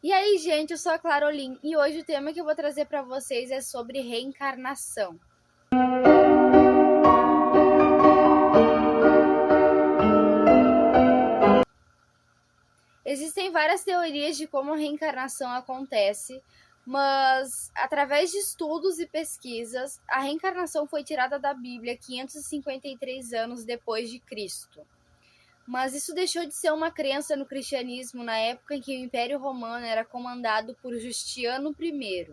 E aí, gente, eu sou a Clarolin e hoje o tema que eu vou trazer para vocês é sobre reencarnação. Existem várias teorias de como a reencarnação acontece, mas através de estudos e pesquisas, a reencarnação foi tirada da Bíblia 553 anos depois de Cristo. Mas isso deixou de ser uma crença no cristianismo na época em que o Império Romano era comandado por Justiniano I.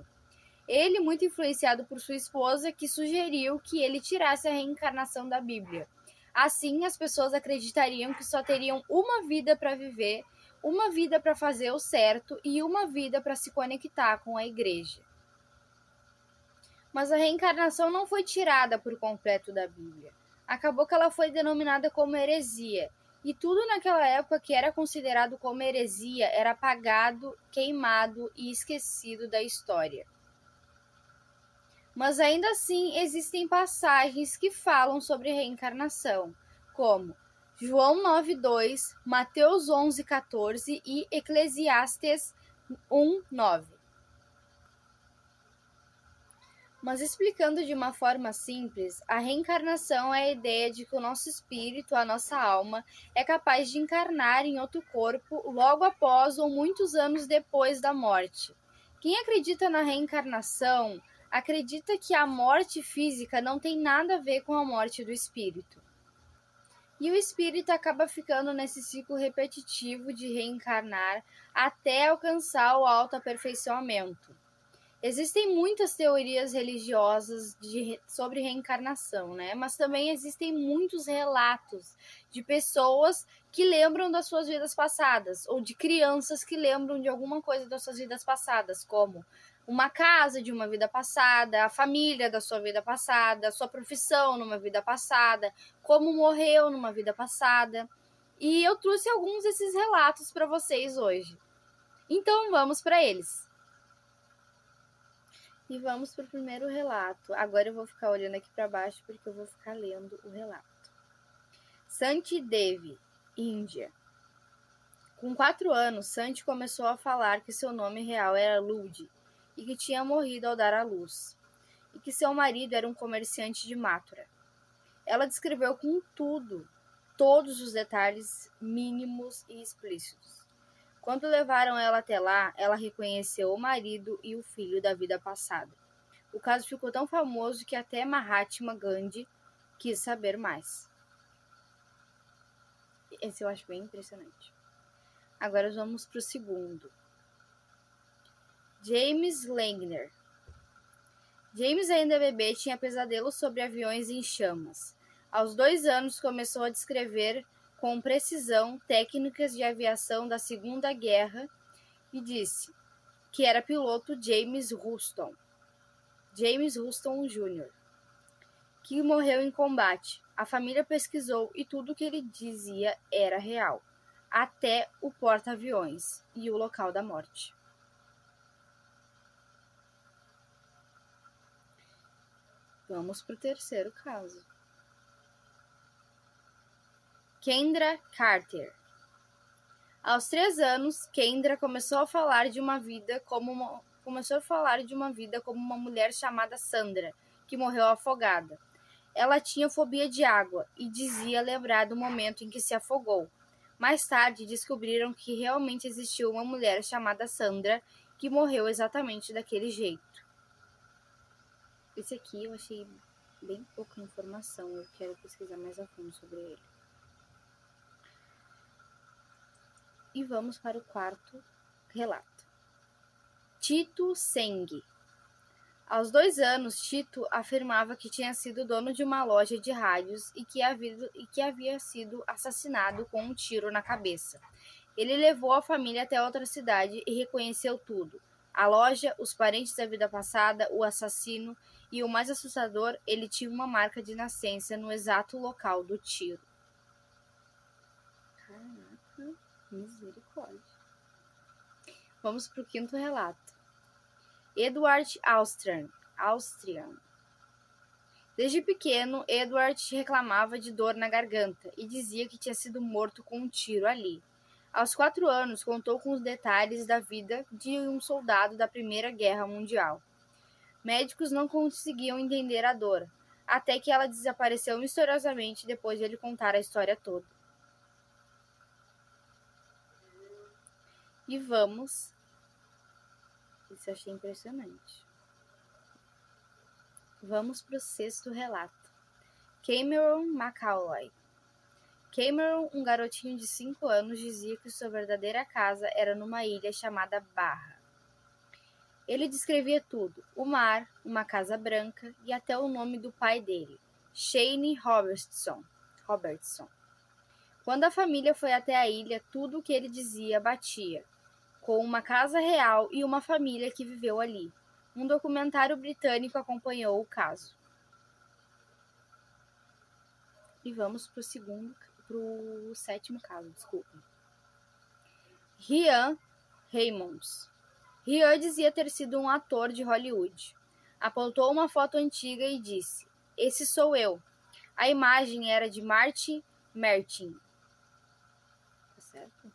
Ele, muito influenciado por sua esposa, que sugeriu que ele tirasse a reencarnação da Bíblia. Assim, as pessoas acreditariam que só teriam uma vida para viver, uma vida para fazer o certo e uma vida para se conectar com a igreja. Mas a reencarnação não foi tirada por completo da Bíblia. Acabou que ela foi denominada como heresia. E tudo naquela época que era considerado como heresia era apagado, queimado e esquecido da história. Mas ainda assim existem passagens que falam sobre reencarnação, como João 9:2, Mateus 11:14 e Eclesiastes 1:9. Mas explicando de uma forma simples, a reencarnação é a ideia de que o nosso espírito, a nossa alma, é capaz de encarnar em outro corpo logo após ou muitos anos depois da morte. Quem acredita na reencarnação acredita que a morte física não tem nada a ver com a morte do espírito. E o espírito acaba ficando nesse ciclo repetitivo de reencarnar até alcançar o autoaperfeiçoamento. Existem muitas teorias religiosas sobre reencarnação, né? Mas também existem muitos relatos de pessoas que lembram das suas vidas passadas, ou de crianças que lembram de alguma coisa das suas vidas passadas, como uma casa de uma vida passada, a família da sua vida passada, a sua profissão numa vida passada, como morreu numa vida passada. E eu trouxe alguns desses relatos para vocês hoje. Então vamos para eles. E vamos para o primeiro relato. Agora eu vou ficar olhando aqui para baixo porque eu vou ficar lendo o relato. Santi Devi, Índia. Com 4 anos, Santi começou a falar que seu nome real era Ludi e que tinha morrido ao dar à luz, e que seu marido era um comerciante de Mathura. Ela descreveu com todos os detalhes mínimos e explícitos. Quando levaram ela até lá, ela reconheceu o marido e o filho da vida passada. O caso ficou tão famoso que até Mahatma Gandhi quis saber mais. Esse eu acho bem impressionante. Agora vamos para o segundo. James Langner. James, ainda bebê, tinha pesadelos sobre aviões em chamas. Aos 2 anos, começou a descrever com precisão técnicas de aviação da Segunda Guerra e disse que era piloto James Houston Jr., que morreu em combate. A família pesquisou e tudo o que ele dizia era real, até o porta-aviões e o local da morte. Vamos para o terceiro caso. Kendra Carter. Aos 3 anos, Kendra começou a falar de uma vida como uma mulher chamada Sandra, que morreu afogada. Ela tinha fobia de água e dizia lembrar do momento em que se afogou. Mais tarde, descobriram que realmente existiu uma mulher chamada Sandra que morreu exatamente daquele jeito. Esse aqui eu achei bem pouca informação, eu quero pesquisar mais a fundo sobre ele. E vamos para o quarto relato. Tito Seng. Aos 2 anos, Tito afirmava que tinha sido dono de uma loja de rádios e que havia sido assassinado com um tiro na cabeça. Ele levou a família até outra cidade e reconheceu tudo: a loja, os parentes da vida passada, o assassino e, o mais assustador, ele tinha uma marca de nascença no exato local do tiro. Caraca, misericórdia. Vamos para o quinto relato. Edward Austrian. Desde pequeno, Edward reclamava de dor na garganta e dizia que tinha sido morto com um tiro ali. Aos 4 anos, contou com os detalhes da vida de um soldado da Primeira Guerra Mundial. Médicos não conseguiam entender a dor, até que ela desapareceu misteriosamente depois de ele contar a história toda. E vamos... Isso eu achei impressionante. Vamos para o 6º relato. Cameron Macaulay. Cameron, um garotinho de 5 anos, dizia que sua verdadeira casa era numa ilha chamada Barra. Ele descrevia tudo: o mar, uma casa branca e até o nome do pai dele, Shane Robertson. Quando a família foi até a ilha, tudo o que ele dizia batia, com uma casa real e uma família que viveu ali. Um documentário britânico acompanhou o caso. E vamos para o 7º caso, desculpa. Ryan Reynolds. Ryan dizia ter sido um ator de Hollywood. Apontou uma foto antiga e disse: "Esse sou eu." A imagem era de Marty Martin. Tá certo?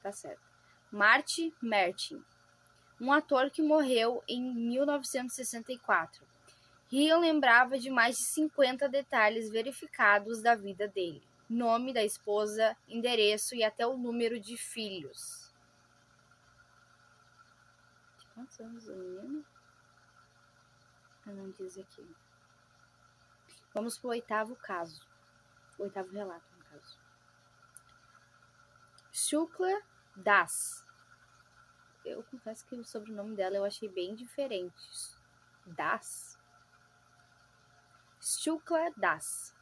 Tá certo. Marty Martin, um ator que morreu em 1964. Ryan lembrava de mais de 50 detalhes verificados da vida dele: nome da esposa, endereço e até o número de filhos. De quantos anos o menino? Não diz aqui. Vamos para o 8º caso. O 8º relato, no caso. Shukla Das. Eu confesso que o sobrenome dela eu achei bem diferente. Das? Shukla Das.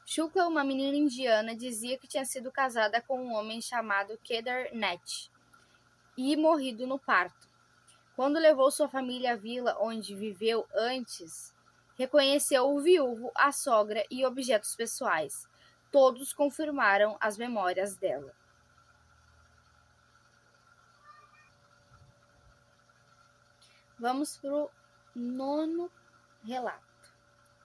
Shukla, uma menina indiana, dizia que tinha sido casada com um homem chamado Kedar Nath e morrido no parto. Quando levou sua família à vila onde viveu antes, reconheceu o viúvo, a sogra e objetos pessoais. Todos confirmaram as memórias dela. Vamos para o 9º relato.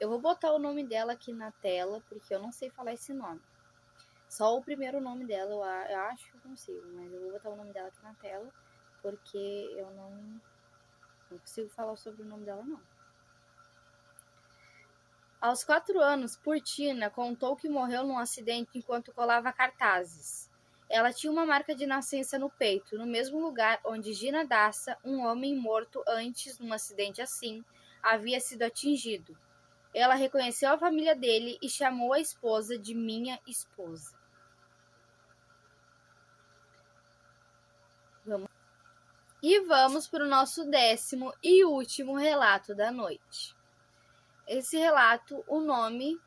Eu vou botar o nome dela aqui na tela, porque eu não sei falar esse nome. Só o primeiro nome dela eu acho que eu consigo, mas eu vou botar o nome dela aqui na tela, porque eu não consigo falar sobre o nome dela, não. Aos 4 anos, Purtina contou que morreu num acidente enquanto colava cartazes. Ela tinha uma marca de nascença no peito, no mesmo lugar onde Gina Dassa, um homem morto antes num acidente assim, havia sido atingido. Ela reconheceu a família dele e chamou a esposa de minha esposa. Vamos para o nosso 10º e último relato da noite. Esse relato, o nome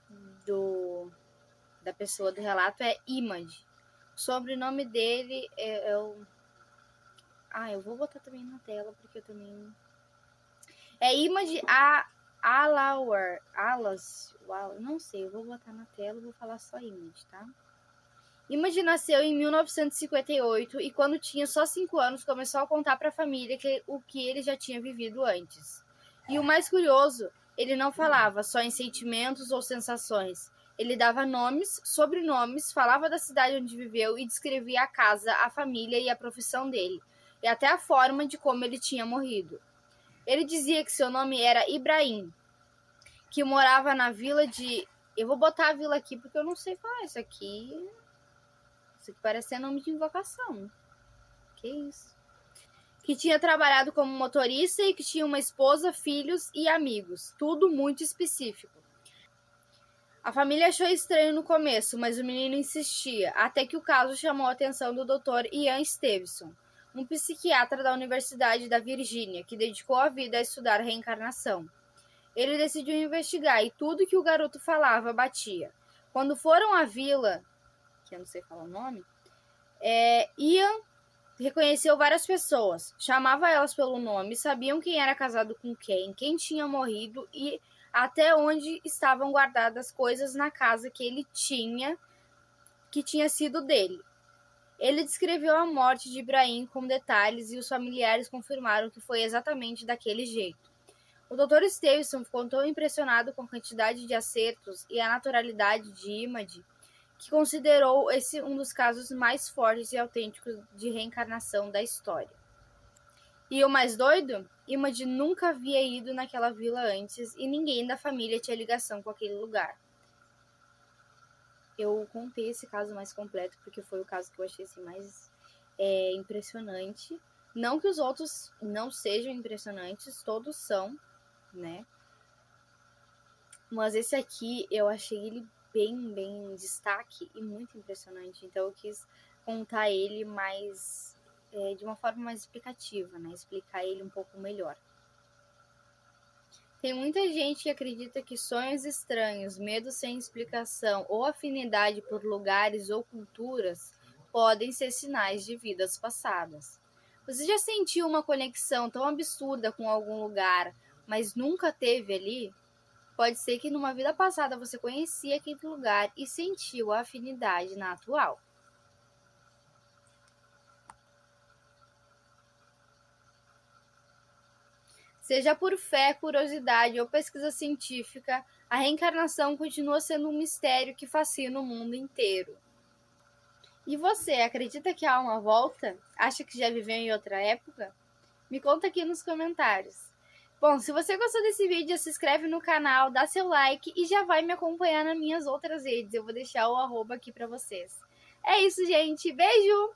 da pessoa do relato é Imad. O sobrenome dele eu vou botar também na tela, porque eu também... É Imad Alawar. Não sei, eu vou botar na tela e vou falar só Imad, tá? Imad nasceu em 1958 e quando tinha só 5 anos começou a contar para a família o que ele já tinha vivido antes. E o mais curioso, ele não falava só em sentimentos ou sensações. Ele dava nomes, sobrenomes, falava da cidade onde viveu e descrevia a casa, a família e a profissão dele, e até a forma de como ele tinha morrido. Ele dizia que seu nome era Ibrahim, que morava na vila de... Eu vou botar a vila aqui porque eu não sei falar isso aqui. Isso aqui parece ser nome de invocação. Que isso? Que tinha trabalhado como motorista e que tinha uma esposa, filhos e amigos. Tudo muito específico. A família achou estranho no começo, mas o menino insistia, até que o caso chamou a atenção do Dr. Ian Stevenson, um psiquiatra da Universidade da Virgínia, que dedicou a vida a estudar reencarnação. Ele decidiu investigar e tudo que o garoto falava batia. Quando foram à vila, que eu não sei falar o nome, Ian reconheceu várias pessoas, chamava elas pelo nome, sabiam quem era casado com quem tinha morrido e até onde estavam guardadas coisas na casa que tinha sido dele. Ele descreveu a morte de Ibrahim com detalhes e os familiares confirmaram que foi exatamente daquele jeito. O Dr. Stevenson ficou tão impressionado com a quantidade de acertos e a naturalidade de Imad que considerou esse um dos casos mais fortes e autênticos de reencarnação da história. E o mais doido? Imogen nunca havia ido naquela vila antes e ninguém da família tinha ligação com aquele lugar. Eu contei esse caso mais completo porque foi o caso que eu achei assim, mais impressionante. Não que os outros não sejam impressionantes, todos são, né? Mas esse aqui eu achei ele bem em destaque e muito impressionante. Então eu quis contar ele mais de uma forma mais explicativa, né? Explicar ele um pouco melhor. Tem muita gente que acredita que sonhos estranhos, medo sem explicação ou afinidade por lugares ou culturas podem ser sinais de vidas passadas. Você já sentiu uma conexão tão absurda com algum lugar, mas nunca teve ali? Pode ser que numa vida passada você conhecia aquele lugar e sentiu a afinidade na atual. Seja por fé, curiosidade ou pesquisa científica, a reencarnação continua sendo um mistério que fascina o mundo inteiro. E você, acredita que há uma volta? Acha que já viveu em outra época? Me conta aqui nos comentários. Bom, se você gostou desse vídeo, se inscreve no canal, dá seu like e já vai me acompanhar nas minhas outras redes. Eu vou deixar o arroba aqui pra vocês. É isso, gente. Beijo!